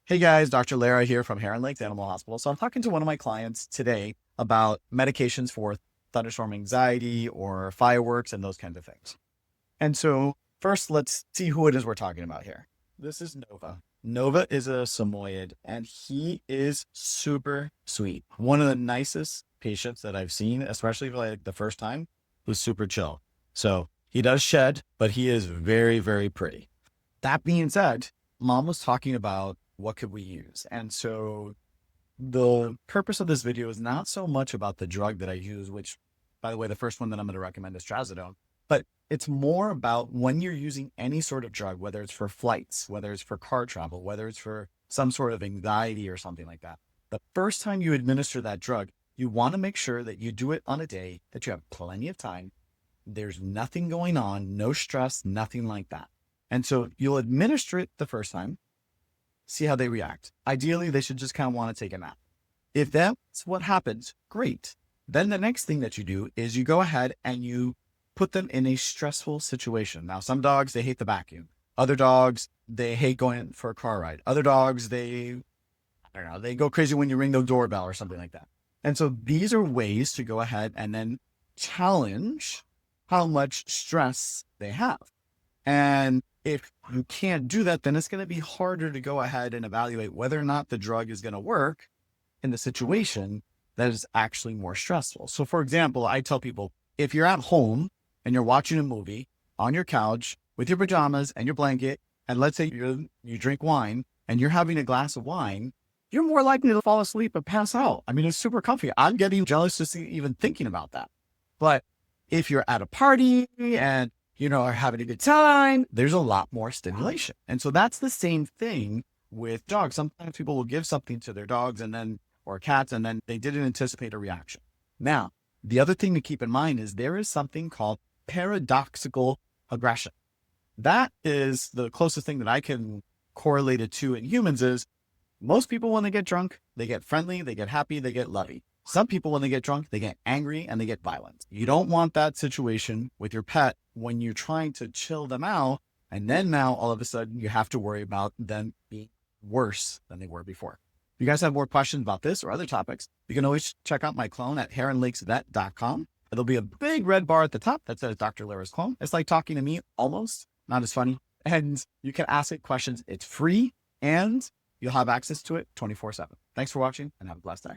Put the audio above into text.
Hey guys, Dr. Lera here from Heron Animal Hospital. So I'm talking to one of my clients today about medications for thunderstorm anxiety or fireworks and those kinds of things. And so first, let's see who it is we're talking about here. This is Nova. Nova is a Samoyed and he is super sweet. One of the nicest patients that I've seen, especially for like the first time, who's super chill. So he does shed, but he is very, very pretty. That being said, mom was talking about what could we use. And so the purpose of this video is not so much about the drug that I use, which, by the way, the first one that I'm going to recommend is Trazodone, but it's more about when you're using any sort of drug, whether it's for flights, whether it's for car travel, whether it's for some sort of anxiety or something like that. The first time you administer that drug, you want to make sure that you do it on a day that you have plenty of time. There's nothing going on, no stress, nothing like that. And so you'll administer it the first time, see how they react. Ideally, they should just kind of want to take a nap. If that's what happens, great. Then the next thing that you do is you go ahead and you put them in a stressful situation. Now, some dogs, they hate the vacuum. Other dogs, they hate going for a car ride. Other dogs, they go crazy when you ring the doorbell or something like that. And so these are ways to go ahead and then challenge how much stress they have. And if you can't do that, then it's going to be harder to go ahead and evaluate whether or not the drug is going to work in the situation that is actually more stressful. So for example, I tell people, if you're at home and you're watching a movie on your couch with your pajamas and your blanket, and let's say you drink wine and you're having a glass of wine, you're more likely to fall asleep and pass out. I mean, it's super comfy. I'm getting jealous just even thinking about that. But if you're at a party and are having a good time, there's a lot more stimulation. And so that's the same thing with dogs. Sometimes people will give something to their dogs or cats, and then they didn't anticipate a reaction. Now, the other thing to keep in mind is there is something called paradoxical aggression. That is the closest thing that I can correlate it to in humans is most people, when they get drunk, they get friendly, they get happy, they get lovey. Some people, when they get drunk, they get angry and they get violent. You don't want that situation with your pet when you're trying to chill them out. And then now all of a sudden you have to worry about them being worse than they were before. If you guys have more questions about this or other topics, you can always check out my clone at heronlakesvet.com. There'll be a big red bar at the top that says Dr. Lera's clone. It's like talking to me, almost, not as funny. And you can ask it questions. It's free and you'll have access to it 24/7. Thanks for watching and have a blessed day.